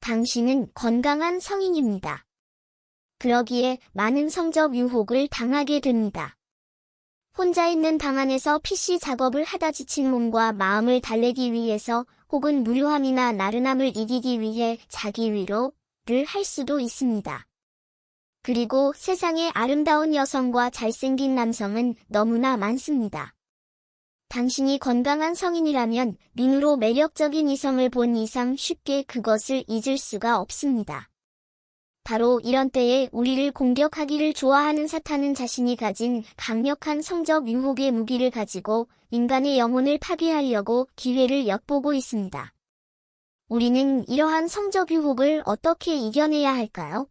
당신은 건강한 성인입니다. 그러기에 많은 성적 유혹을 당하게 됩니다. 혼자 있는 방 안에서 PC 작업을 하다 지친 몸과 마음을 달래기 위해서 혹은 무료함이나 나른함을 이기기 위해 자기 위로를 할 수도 있습니다. 그리고 세상에 아름다운 여성과 잘생긴 남성은 너무나 많습니다. 당신이 건강한 성인이라면 눈으로 매력적인 이성을 본 이상 쉽게 그것을 잊을 수가 없습니다. 바로 이런 때에 우리를 공격하기를 좋아하는 사탄은 자신이 가진 강력한 성적 유혹의 무기를 가지고 인간의 영혼을 파괴하려고 기회를 엿보고 있습니다. 우리는 이러한 성적 유혹을 어떻게 이겨내야 할까요?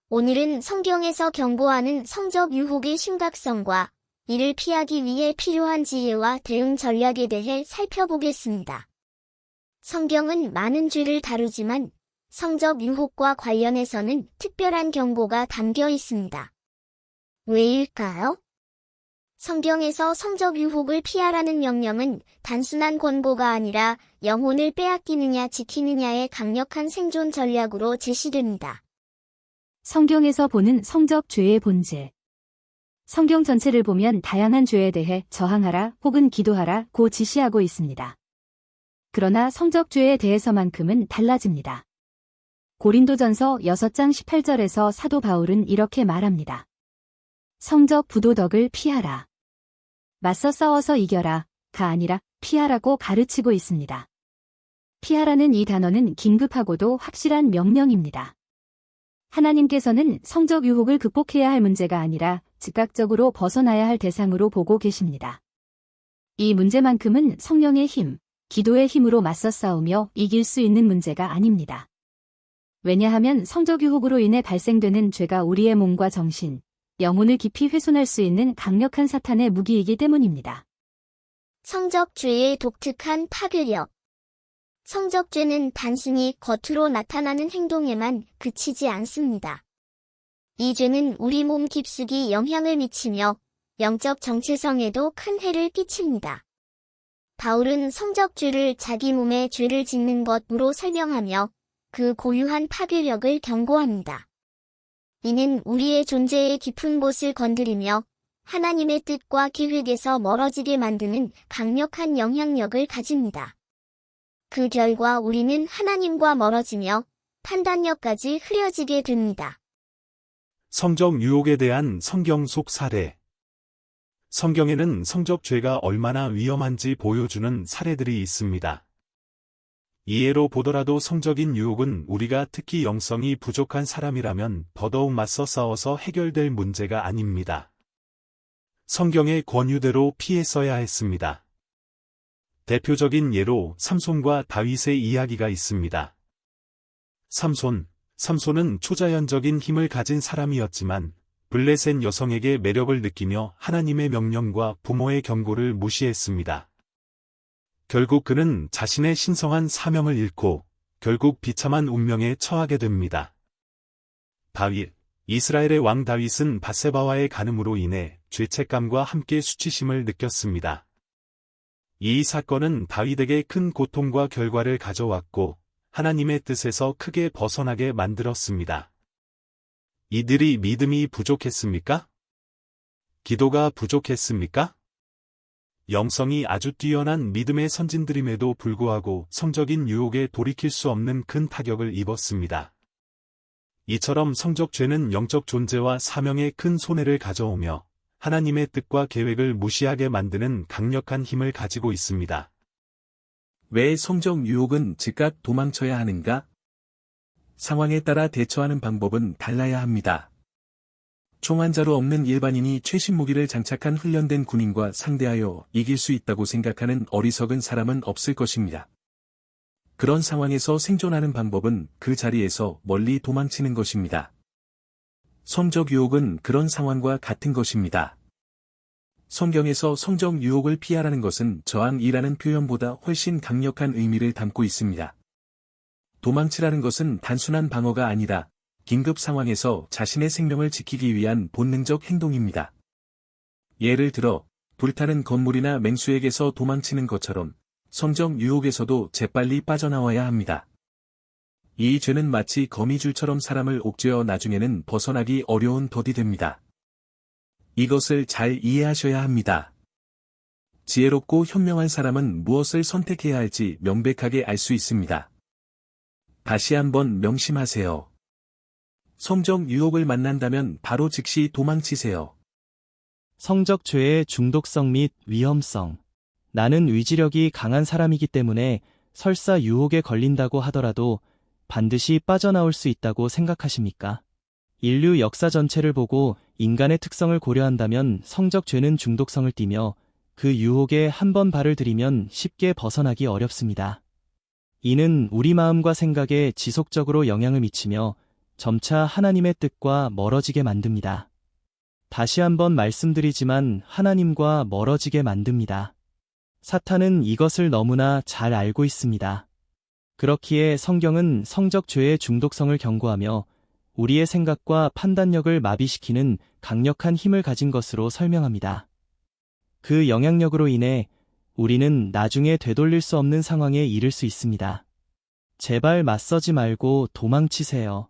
오늘은 성경에서 경고하는 성적 유혹의 심각성과 이를 피하기 위해 필요한 지혜와 대응 전략에 대해 살펴보겠습니다. 성경은 많은 죄를 다루지만 성적 유혹과 관련해서는 특별한 경고가 담겨 있습니다. 왜일까요? 성경에서 성적 유혹을 피하라는 명령은 단순한 권고가 아니라 영혼을 빼앗기느냐 지키느냐의 강력한 생존 전략으로 제시됩니다. 성경에서 보는 성적 죄의 본질. 성경 전체를 보면 다양한 죄에 대해 저항하라 혹은 기도하라고 지시하고 있습니다. 그러나 성적 죄에 대해서만큼은 달라집니다. 고린도전서 6장 18절에서 사도 바울은 이렇게 말합니다. 성적 부도덕을 피하라. 맞서 싸워서 이겨라, 가 아니라 피하라고 가르치고 있습니다. 피하라는 이 단어는 긴급하고도 확실한 명령입니다. 하나님께서는 성적 유혹을 극복해야 할 문제가 아니라 즉각적으로 벗어나야 할 대상으로 보고 계십니다. 이 문제만큼은 성령의 힘, 기도의 힘으로 맞서 싸우며 이길 수 있는 문제가 아닙니다. 왜냐하면 성적 유혹으로 인해 발생되는 죄가 우리의 몸과 정신, 영혼을 깊이 훼손할 수 있는 강력한 사탄의 무기이기 때문입니다. 성적 죄의 독특한 파괴력. 성적죄는 단순히 겉으로 나타나는 행동에만 그치지 않습니다. 이 죄는 우리 몸 깊숙이 영향을 미치며 영적 정체성에도 큰 해를 끼칩니다. 바울은 성적죄를 자기 몸에 죄를 짓는 것으로 설명하며 그 고유한 파괴력을 경고합니다. 이는 우리의 존재의 깊은 곳을 건드리며 하나님의 뜻과 계획에서 멀어지게 만드는 강력한 영향력을 가집니다. 그 결과 우리는 하나님과 멀어지며 판단력까지 흐려지게 됩니다. 성적 유혹에 대한 성경 속 사례. 성경에는 성적 죄가 얼마나 위험한지 보여주는 사례들이 있습니다. 이해로 보더라도 성적인 유혹은 우리가 특히 영성이 부족한 사람이라면 더더욱 맞서 싸워서 해결될 문제가 아닙니다. 성경의 권유대로 피했어야 했습니다. 대표적인 예로 삼손과 다윗의 이야기가 있습니다. 삼손은 초자연적인 힘을 가진 사람이었지만 블레셋 여성에게 매력을 느끼며 하나님의 명령과 부모의 경고를 무시했습니다. 결국 그는 자신의 신성한 사명을 잃고 결국 비참한 운명에 처하게 됩니다. 이스라엘의 왕 다윗은 밧세바와의 간음으로 인해 죄책감과 함께 수치심을 느꼈습니다. 이 사건은 다윗에게 큰 고통과 결과를 가져왔고 하나님의 뜻에서 크게 벗어나게 만들었습니다. 이들이 믿음이 부족했습니까? 기도가 부족했습니까? 영성이 아주 뛰어난 믿음의 선진들임에도 불구하고 성적인 유혹에 돌이킬 수 없는 큰 타격을 입었습니다. 이처럼 성적 죄는 영적 존재와 사명에 큰 손해를 가져오며 하나님의 뜻과 계획을 무시하게 만드는 강력한 힘을 가지고 있습니다. 왜 성적 유혹은 즉각 도망쳐야 하는가? 상황에 따라 대처하는 방법은 달라야 합니다. 총 한 자루 없는 일반인이 최신 무기를 장착한 훈련된 군인과 상대하여 이길 수 있다고 생각하는 어리석은 사람은 없을 것입니다. 그런 상황에서 생존하는 방법은 그 자리에서 멀리 도망치는 것입니다. 성적 유혹은 그런 상황과 같은 것입니다. 성경에서 성적 유혹을 피하라는 것은 저항이라는 표현보다 훨씬 강력한 의미를 담고 있습니다. 도망치라는 것은 단순한 방어가 아니라 긴급 상황에서 자신의 생명을 지키기 위한 본능적 행동입니다. 예를 들어 불타는 건물이나 맹수에게서 도망치는 것처럼 성적 유혹에서도 재빨리 빠져나와야 합니다. 이 죄는 마치 거미줄처럼 사람을 옥죄어 나중에는 벗어나기 어려운 덫이 됩니다. 이것을 잘 이해하셔야 합니다. 지혜롭고 현명한 사람은 무엇을 선택해야 할지 명백하게 알 수 있습니다. 다시 한번 명심하세요. 성적 유혹을 만난다면 바로 즉시 도망치세요. 성적 죄의 중독성 및 위험성. 나는 의지력이 강한 사람이기 때문에 설사 유혹에 걸린다고 하더라도 반드시 빠져나올 수 있다고 생각하십니까? 인류 역사 전체를 보고 인간의 특성을 고려한다면 성적 죄는 중독성을 띠며 그 유혹에 한 번 발을 들이면 쉽게 벗어나기 어렵습니다. 이는 우리 마음과 생각에 지속적으로 영향을 미치며 점차 하나님의 뜻과 멀어지게 만듭니다. 다시 한번 말씀드리지만 하나님과 멀어지게 만듭니다. 사탄은 이것을 너무나 잘 알고 있습니다. 그렇기에 성경은 성적 죄의 중독성을 경고하며 우리의 생각과 판단력을 마비시키는 강력한 힘을 가진 것으로 설명합니다. 그 영향력으로 인해 우리는 나중에 되돌릴 수 없는 상황에 이를 수 있습니다. 제발 맞서지 말고 도망치세요.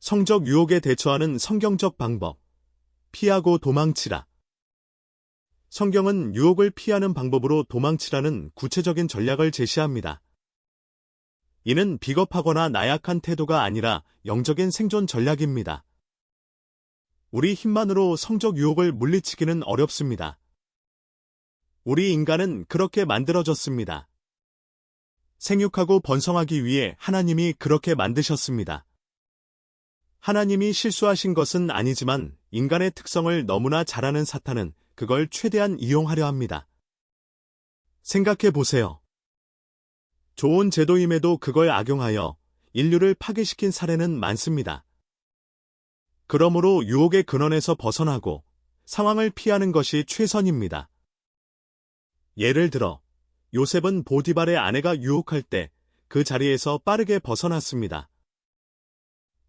성적 유혹에 대처하는 성경적 방법. 피하고 도망치라. 성경은 유혹을 피하는 방법으로 도망치라는 구체적인 전략을 제시합니다. 이는 비겁하거나 나약한 태도가 아니라 영적인 생존 전략입니다. 우리 힘만으로 성적 유혹을 물리치기는 어렵습니다. 우리 인간은 그렇게 만들어졌습니다. 생육하고 번성하기 위해 하나님이 그렇게 만드셨습니다. 하나님이 실수하신 것은 아니지만 인간의 특성을 너무나 잘 아는 사탄은 그걸 최대한 이용하려 합니다. 생각해 보세요. 좋은 제도임에도 그걸 악용하여 인류를 파괴시킨 사례는 많습니다. 그러므로 유혹의 근원에서 벗어나고 상황을 피하는 것이 최선입니다. 예를 들어 요셉은 보디발의 아내가 유혹할 때 그 자리에서 빠르게 벗어났습니다.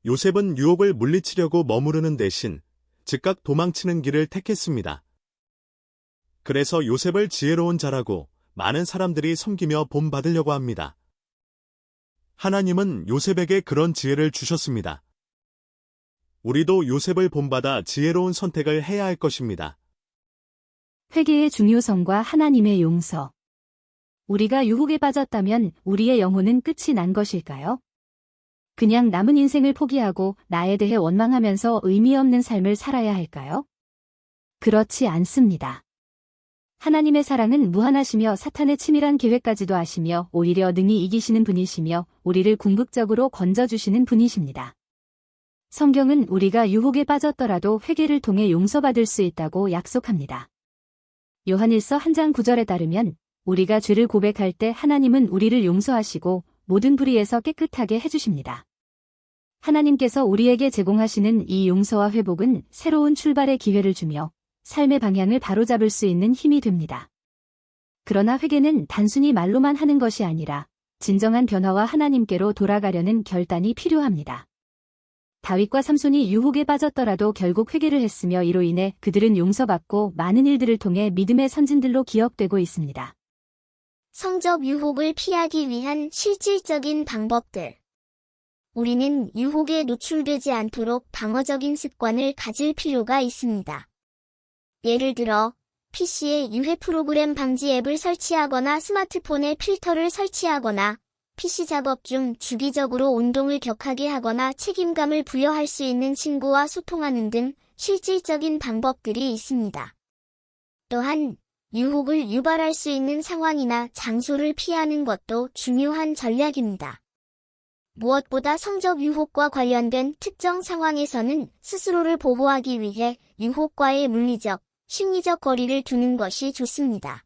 요셉은 유혹을 물리치려고 머무르는 대신 즉각 도망치는 길을 택했습니다. 그래서 요셉을 지혜로운 자라고 많은 사람들이 섬기며 본받으려고 합니다. 하나님은 요셉에게 그런 지혜를 주셨습니다. 우리도 요셉을 본받아 지혜로운 선택을 해야 할 것입니다. 회개의 중요성과 하나님의 용서. 우리가 유혹에 빠졌다면 우리의 영혼은 끝이 난 것일까요? 그냥 남은 인생을 포기하고 나에 대해 원망하면서 의미 없는 삶을 살아야 할까요? 그렇지 않습니다. 하나님의 사랑은 무한하시며 사탄의 치밀한 계획까지도 아시며 오히려 능히 이기시는 분이시며 우리를 궁극적으로 건져주시는 분이십니다. 성경은 우리가 유혹에 빠졌더라도 회개를 통해 용서받을 수 있다고 약속합니다. 요한일서 1장 9절에 따르면 우리가 죄를 고백할 때 하나님은 우리를 용서하시고 모든 불의에서 깨끗하게 해주십니다. 하나님께서 우리에게 제공하시는 이 용서와 회복은 새로운 출발의 기회를 주며 삶의 방향을 바로잡을 수 있는 힘이 됩니다. 그러나 회개는 단순히 말로만 하는 것이 아니라 진정한 변화와 하나님께로 돌아가려는 결단이 필요합니다. 다윗과 삼손이 유혹에 빠졌더라도 결국 회개를 했으며 이로 인해 그들은 용서받고 많은 일들을 통해 믿음의 선진들로 기억되고 있습니다. 성적 유혹을 피하기 위한 실질적인 방법들. 우리는 유혹에 노출되지 않도록 방어적인 습관을 가질 필요가 있습니다. 예를 들어, PC에 유해 프로그램 방지 앱을 설치하거나 스마트폰에 필터를 설치하거나 PC 작업 중 주기적으로 운동을 격하게 하거나 책임감을 부여할 수 있는 친구와 소통하는 등 실질적인 방법들이 있습니다. 또한 유혹을 유발할 수 있는 상황이나 장소를 피하는 것도 중요한 전략입니다. 무엇보다 성적 유혹과 관련된 특정 상황에서는 스스로를 보호하기 위해 유혹과의 물리적, 심리적 거리를 두는 것이 좋습니다.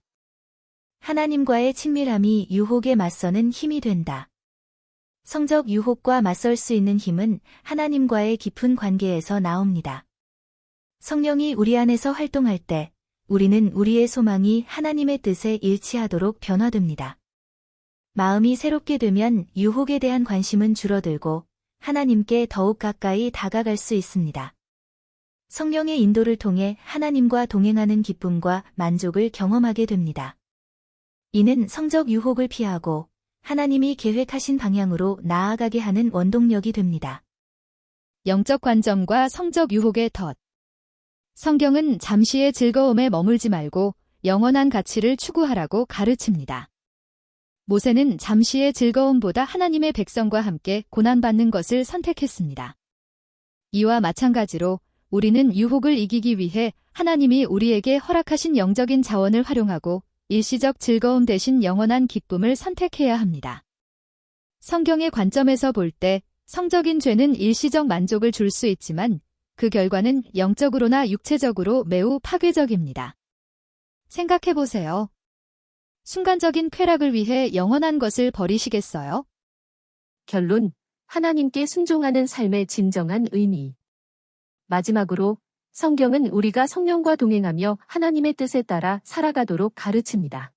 하나님과의 친밀함이 유혹에 맞서는 힘이 된다. 성적 유혹과 맞설 수 있는 힘은 하나님과의 깊은 관계에서 나옵니다. 성령이 우리 안에서 활동할 때 우리는 우리의 소망이 하나님의 뜻에 일치하도록 변화됩니다. 마음이 새롭게 되면 유혹에 대한 관심은 줄어들고 하나님께 더욱 가까이 다가갈 수 있습니다. 성령의 인도를 통해 하나님과 동행하는 기쁨과 만족을 경험하게 됩니다. 이는 성적 유혹을 피하고 하나님이 계획하신 방향으로 나아가게 하는 원동력이 됩니다. 영적 관점과 성적 유혹의 덫. 성경은 잠시의 즐거움에 머물지 말고 영원한 가치를 추구하라고 가르칩니다. 모세는 잠시의 즐거움보다 하나님의 백성과 함께 고난받는 것을 선택했습니다. 이와 마찬가지로 우리는 유혹을 이기기 위해 하나님이 우리에게 허락하신 영적인 자원을 활용하고 일시적 즐거움 대신 영원한 기쁨을 선택해야 합니다. 성경의 관점에서 볼 때 성적인 죄는 일시적 만족을 줄 수 있지만 그 결과는 영적으로나 육체적으로 매우 파괴적입니다. 생각해보세요. 순간적인 쾌락을 위해 영원한 것을 버리시겠어요? 결론, 하나님께 순종하는 삶의 진정한 의미. 마지막으로, 성경은 우리가 성령과 동행하며 하나님의 뜻에 따라 살아가도록 가르칩니다.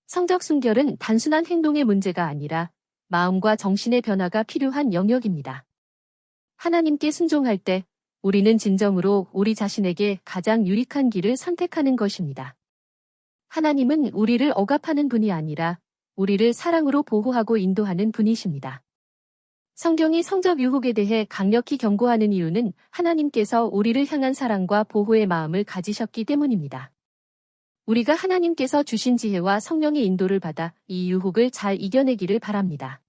성적 순결은 단순한 행동의 문제가 아니라 마음과 정신의 변화가 필요한 영역입니다. 하나님께 순종할 때 우리는 진정으로 우리 자신에게 가장 유익한 길을 선택하는 것입니다. 하나님은 우리를 억압하는 분이 아니라 우리를 사랑으로 보호하고 인도하는 분이십니다. 성경이 성적 유혹에 대해 강력히 경고하는 이유는 하나님께서 우리를 향한 사랑과 보호의 마음을 가지셨기 때문입니다. 우리가 하나님께서 주신 지혜와 성령의 인도를 받아 이 유혹을 잘 이겨내기를 바랍니다.